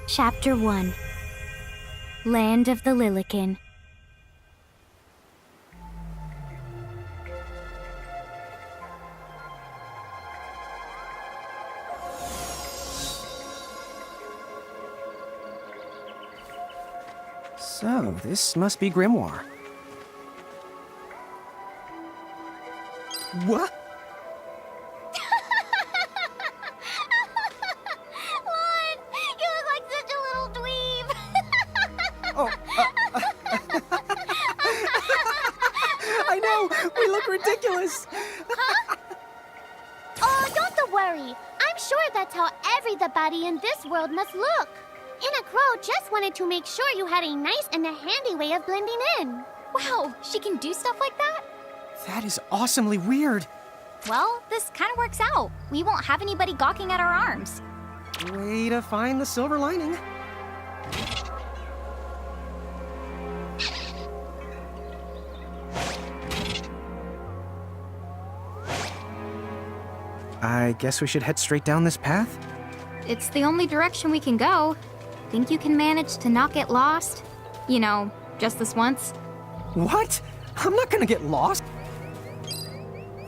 Chapter 1 Land of the Lilikin. So, this must be Grimoire. What? Lon, you look like such a little dweeb. Oh, I know! We look ridiculous! Oh, don't worry. I'm sure that's how everybody in this world must look. Anna Crow just wanted to make sure you had a nice and a handy way of blending in. Wow, she can do stuff like that? That is awesomely weird. Well, this kind of works out. We won't have anybody gawking at our arms. Way to find the silver lining. I guess we should head straight down this path? It's the only direction we can go. Think you can manage to not get lost? You know, just this once? What? I'm not gonna get lost.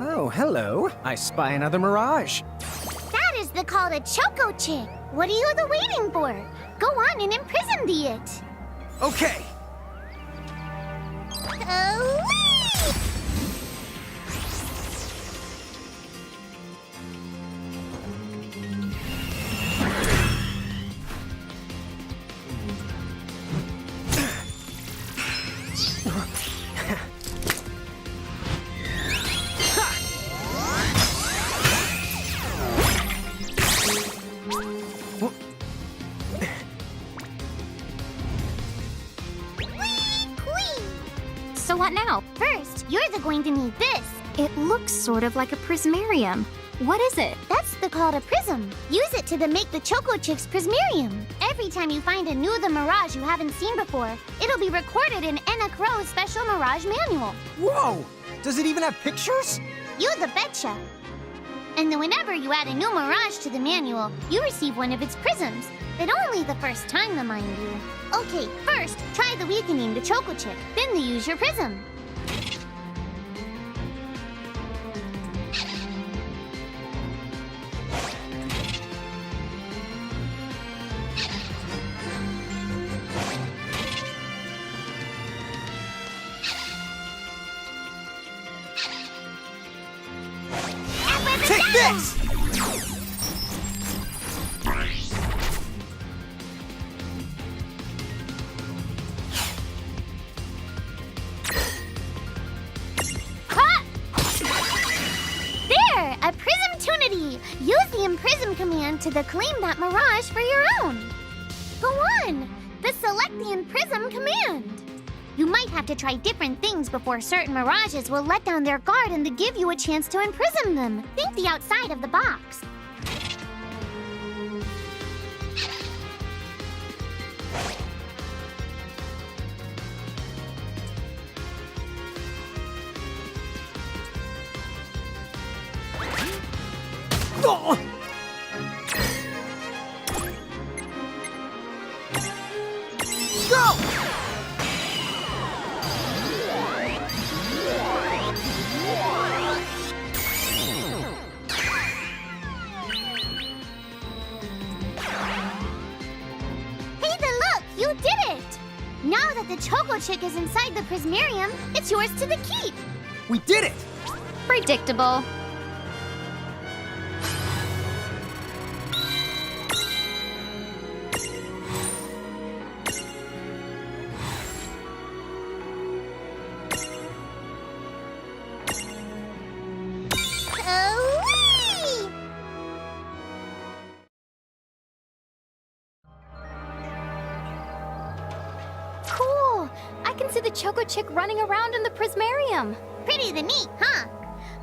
Oh, hello. I spy another mirage. That is called a Choco Chick. What are you waiting for? Go on and imprison the it. Okay. So what now? First, you're going to need this. It looks sort of like a prismarium. What is it? That's called a prism. Use it to make the Choco Chick's prismarium. Every time you find a new mirage you haven't seen before, it'll be recorded in Anna Crow's special mirage manual. Whoa! Does it even have pictures? You the betcha. And then whenever you add a new mirage to the manual, you receive one of its prisms. But only the first time, mind you. Okay, first, try the weakening the Choco Chick, then use your prism. Take this! There! A Prism-tunity! Use the Imprism command to claim that mirage for your own. Go on! Select the Imprism command. You might have to try different things before certain mirages will let down their guard and give you a chance to imprison them. Think the outside of the box. Oh! Go! You did it! Now that the Choco Chick is inside the prismarium, it's yours to keep. We did it! Predictable. Cool! I can see the Choco Chick running around in the prismarium. Pretty neat, huh?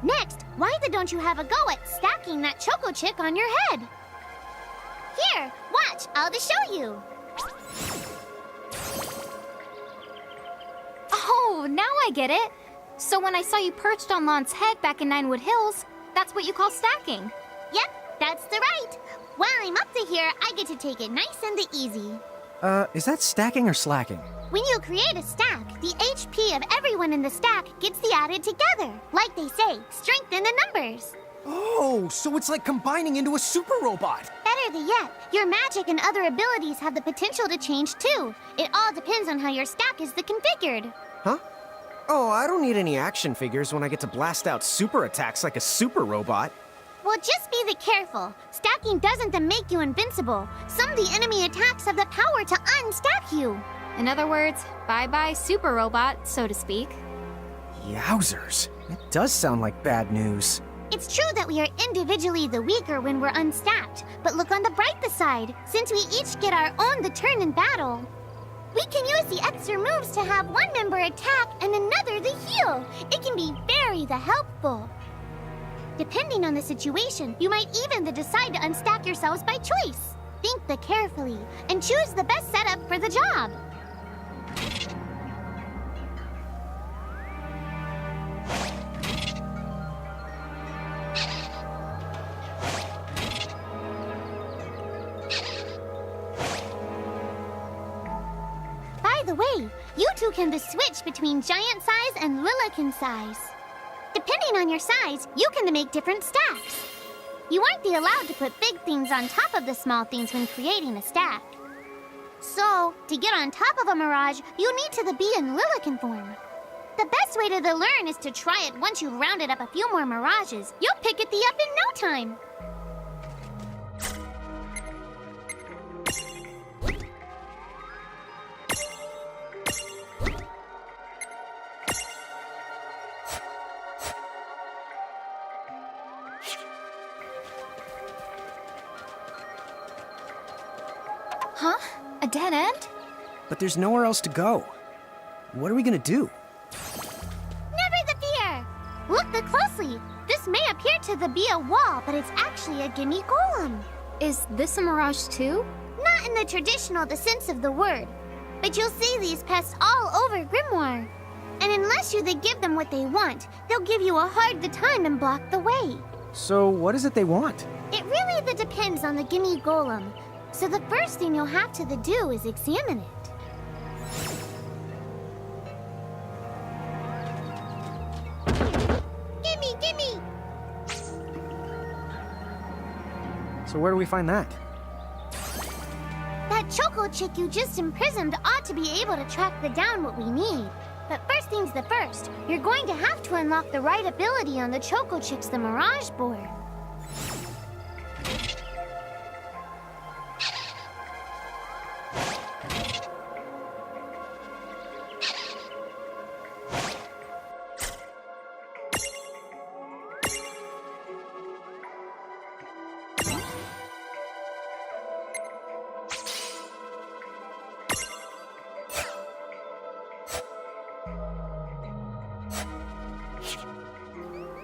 Next, why don't you have a go at stacking that Choco Chick on your head? Here, watch, I'll just show you. Oh, now I get it. So when I saw you perched on Lon's head back in Ninewood Hills, that's what you call stacking. Yep, that's the right. While I'm up to here, I get to take it nice and easy. Is that stacking or slacking? When you create a stack, the HP of everyone in the stack gets the added together. Like they say, strengthen the numbers. Oh, so it's like combining into a super robot. Better yet, your magic and other abilities have the potential to change too. It all depends on how your stack is configured. Huh? Oh, I don't need any action figures when I get to blast out super attacks like a super robot. Well, just be careful. Stacking doesn't make you invincible. Some of the enemy attacks have the power to unstack you. In other words, bye-bye super robot, so to speak. Yowzers. It does sound like bad news. It's true that we are individually the weaker when we're unstacked, but look on the brighter side. Since we each get our own turn in battle, we can use the extra moves to have one member attack and another heal. It can be very helpful. Depending on the situation, you might even decide to unstack yourselves by choice. Think carefully and choose the best setup for the job. By the way, you two can switch between giant size and Lilikin size. Depending on your size, you can make different stacks. You aren't allowed to put big things on top of the small things when creating a stack. So, to get on top of a mirage, you need to be in Lilikin form. The best way to learn is to try it once you've rounded up a few more mirages. You'll pick it up in no time. Huh? A dead end? But there's nowhere else to go. What are we gonna do? Never fear! Look closely. This may appear to be a wall, but it's actually a gimme golem. Is this a mirage too? Not in the traditional sense of the word, but you'll see these pests all over Grimoire. And unless you give them what they want, they'll give you a hard time and block the way. So what is it they want? It really depends on the gimme golem. So the first thing you'll have to do is examine it. Gimme! So where do we find that? That Choco chick you just imprisoned ought to be able to track down what we need. But first things first, you're going to have to unlock the right ability on the Choco chick's Mirage board.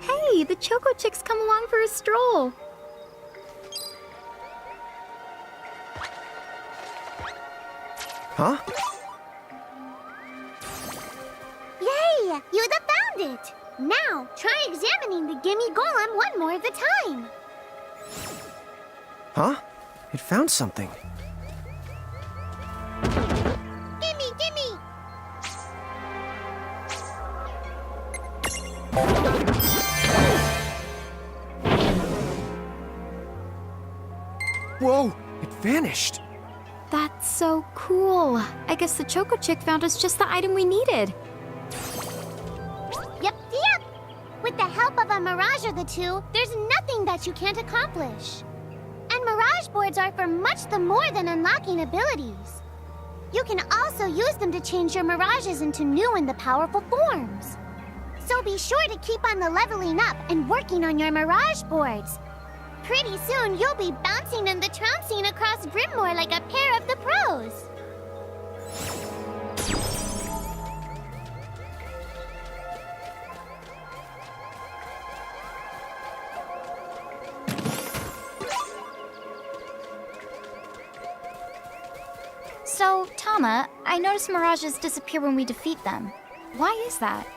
Hey, the Choco Chick's come along for a stroll. Huh? Yay! You found it! Now, try examining the gimme golem one more time. Huh? It found something. Gimme! Whoa! It vanished! That's so cool. I guess the Choco Chick found us just the item we needed. Yep. With the help of a Mirage or two, there's nothing that you can't accomplish. And Mirage boards are for much more than unlocking abilities. You can also use them to change your Mirages into new and powerful forms. So be sure to keep on leveling up and working on your Mirage boards. Pretty soon, you'll be bouncing and trouncing across Grimoire like a pair of pros. So, Tama, I noticed mirages disappear when we defeat them. Why is that?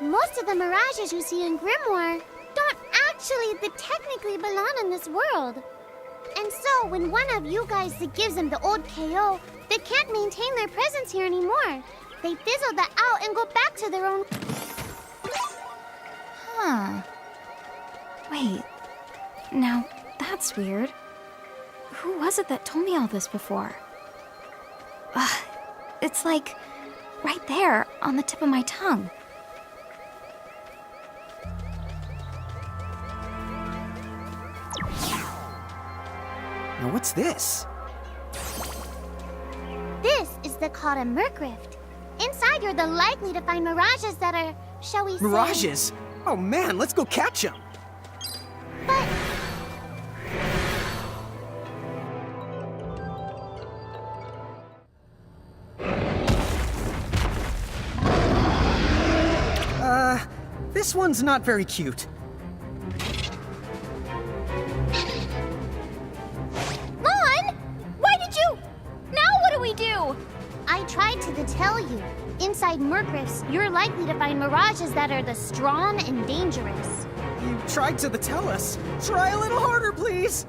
Most of the Mirages you see in Grimoire don't actually technically belong in this world. And so, when one of you guys gives them the old KO, they can't maintain their presence here anymore. They fizzle that out and go back to their own... Huh. Wait. Now, that's weird. Who was it that told me all this before? It's like right there on the tip of my tongue. Now what's this? This is the called a Merc Rift. Inside, you're the likely to find mirages that are, shall we say... Mirages? Oh man, let's go catch them! But... This one's not very cute. Lon! Why did you... Now what do we do? I tried to tell you. Inside Merc Rifts, you're likely to find mirages that are the strong and dangerous. You tried to tell us. Try a little harder, please!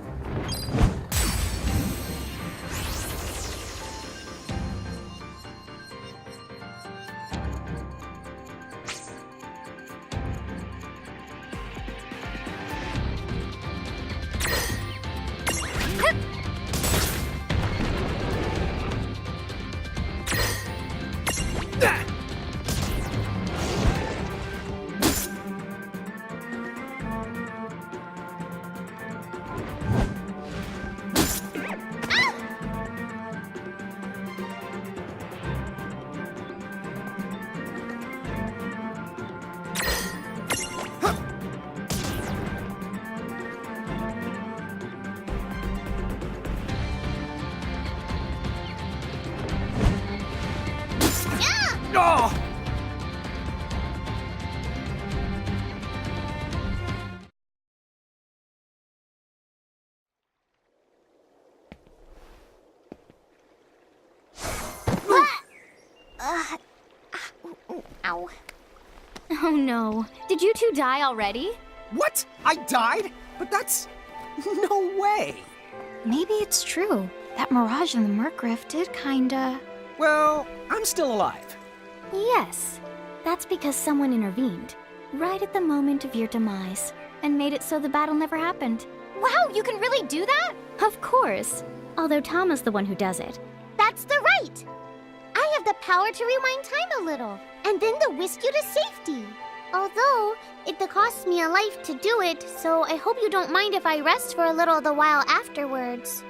Oh! Ow. Oh no. Did you two die already? What? I died? But that's... no way! Maybe it's true. That mirage in the Merc Rift did kinda... Well, I'm still alive. Yes. That's because someone intervened. Right at the moment of your demise. And made it so the battle never happened. Wow, you can really do that? Of course. Although Tama's the one who does it. That's the right! I have the power to rewind time a little, and then to whisk you to safety. Although, it costs me a life to do it, so I hope you don't mind if I rest for a little the while afterwards.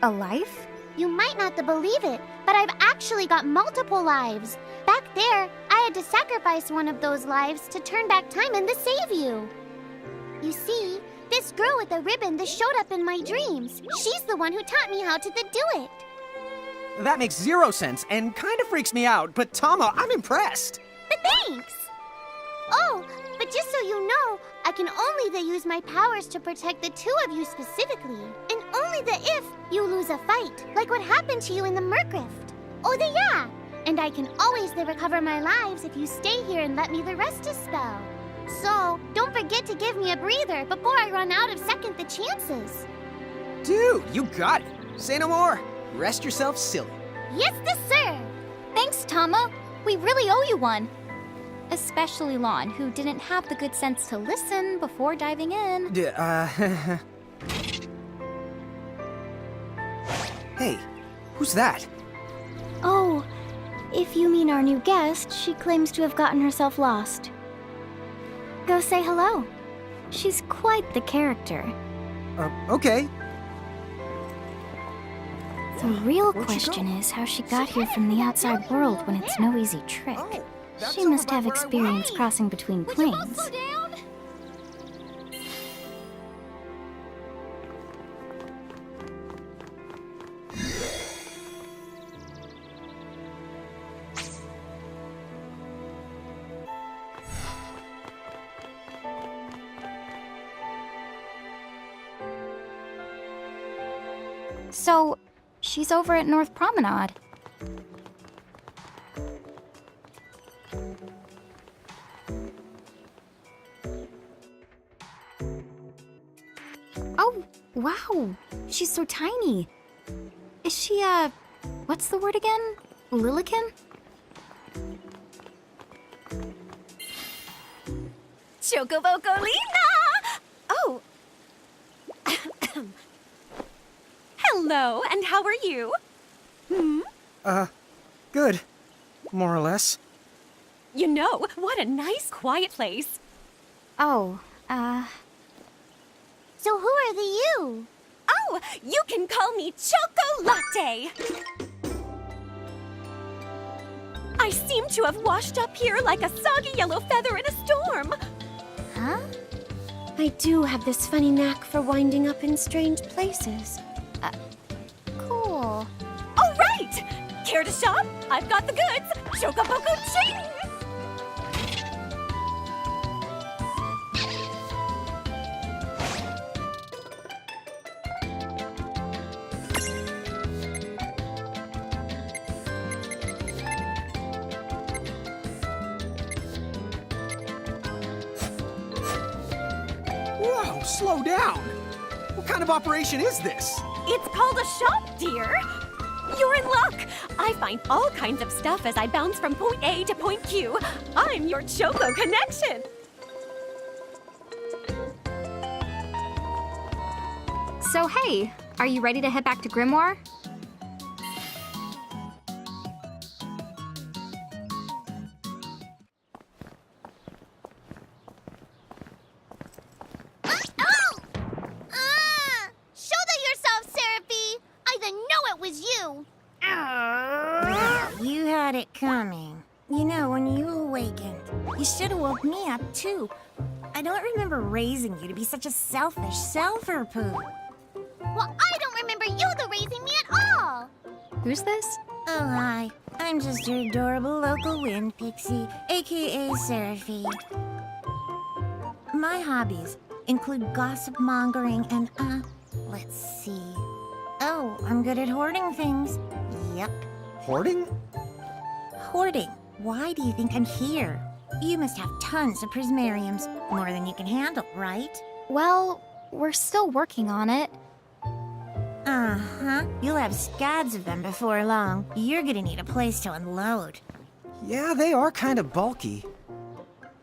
A life? You might not believe it, but I've actually got multiple lives. Back there, I had to sacrifice one of those lives to turn back time and to save you. You see, this girl with the ribbon that showed up in my dreams, she's the one who taught me how to do it. That makes 0 sense and kind of freaks me out, but Tama, I'm impressed. But thanks! Oh, but just so you know, I can only use my powers to protect the two of you specifically. And only if you lose a fight, like what happened to you in the Merc Rift. Oh, yeah! And I can always recover my lives if you stay here and let me rest a spell. So, don't forget to give me a breather before I run out of second the chances. Dude, you got it. Say no more. Rest yourself silly. Yes, sir! Thanks, Tama. We really owe you one. Especially Lon, who didn't have the good sense to listen before diving in. Hey, who's that? Oh, if you mean our new guest, she claims to have gotten herself lost. Go say hello. She's quite the character. Okay. The real Where'd she question go? is how she got here from the outside world when it's no easy trick. Oh, that's She over must by have where I experience was. crossing between planes. down? So, she's over at North Promenade. Oh, wow. She's so tiny. Is she, what's the word again? Lilikin? Chocobocolina! Oh. Hello, and how are you? Good. More or less. You know, what a nice, quiet place. Oh, So who are the you? Oh, you can call me Chocolate. I seem to have washed up here like a soggy yellow feather in a storm. Huh? I do have this funny knack for winding up in strange places. Cool. All right! Care to shop? I've got the goods. Chocoboco ching! Whoa, slow down! What kind of operation is this? It's called a shop, dear. You're in luck. I find all kinds of stuff as I bounce from point A to point Q. I'm your Choco connection. so hey, are you ready to head back to Grimoire? Shoulder yourself, Seraphie! I didn't know it was you! You had it coming. You know, when you awakened, you should have woke me up, too. I don't remember raising you to be such a selfish selfer-poo. Well, I don't remember you raising me at all! Who's this? Oh, hi. I'm just your adorable local wind pixie, aka Seraphie. My hobbies include gossip mongering and, let's see. Oh, I'm good at hoarding things. Yep. Hoarding? Hoarding. Why do you think I'm here? You must have tons of prismariums. More than you can handle, right? Well, we're still working on it. Uh-huh. You'll have scads of them before long. You're gonna need a place to unload. Yeah, they are kind of bulky.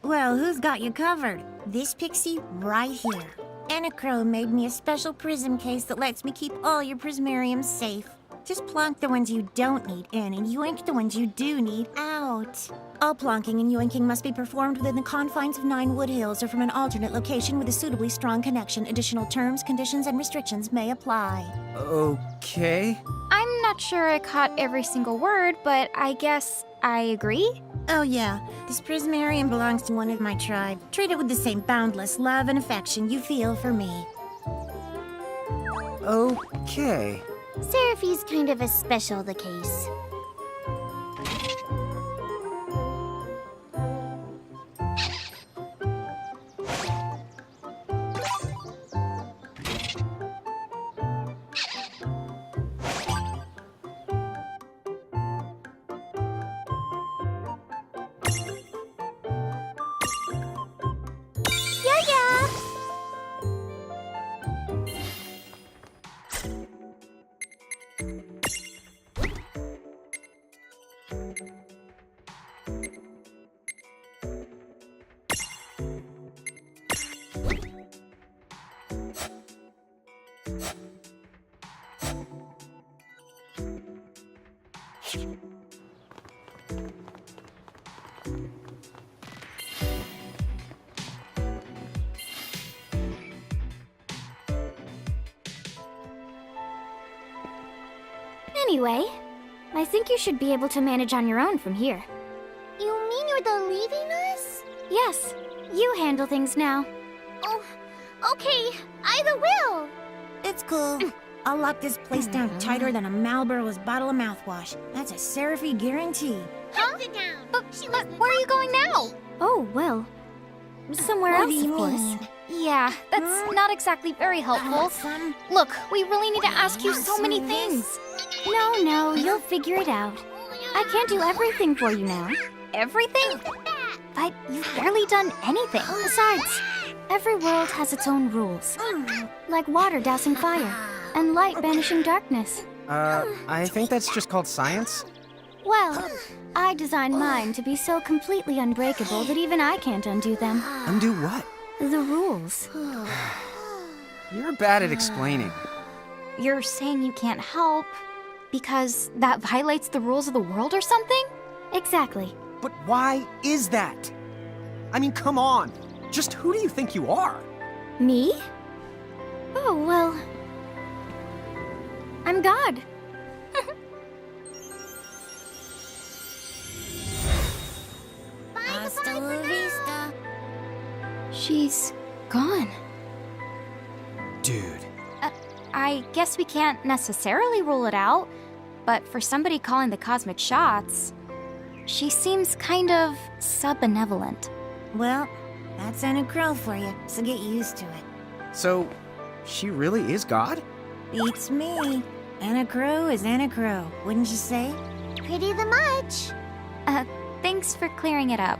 Well, who's got you covered? This pixie right here. Anacro made me a special prism case that lets me keep all your prismariums safe. Just plonk the ones you don't need in and yoink the ones you do need out. All plonking and yoinking must be performed within the confines of 9 Wood Hills or from an alternate location with a suitably strong connection. Additional terms, conditions, and restrictions may apply. Okay. I'm not sure I caught every single word, but I guess I agree. Oh yeah, this prismarium belongs to one of my tribe. Treat it with the same boundless love and affection you feel for me. Okay. Seraphie's kind of a special the case. Anyway, I think you should be able to manage on your own from here. You mean you're the leaving us? Yes, you handle things now. Oh, okay. Either will. It's cool. I'll lock this place down tighter than a Marlboro's bottle of mouthwash. That's a Seraphie guarantee. Huh? Sit down. Where are you going now? Oh, well, somewhere What else, do you of course. mean? Yeah, that's not exactly very helpful. Some... Look, we really need to ask you so many Some things. No, you'll figure it out. I can't do everything for you now. Everything? But you've barely done anything. Besides, every world has its own rules. Like water dousing fire. and light banishing darkness. I think that's just called science. Well, I designed mine to be so completely unbreakable that even I can't undo them. Undo what? The rules. You're bad at explaining. You're saying you can't help because that violates the rules of the world or something? Exactly. But why is that? I mean, come on. Just who do you think you are? Me? Oh, well. I'm God. Hasta la vista. She's gone. Dude. I guess we can't necessarily rule it out, but for somebody calling the cosmic shots, she seems kind of sub-benevolent. Well, that's Anna Crow for you, so get used to it. So, she really is God? Beats me. Anna Crow is Anna Crow, wouldn't you say? Pretty the much. Thanks for clearing it up.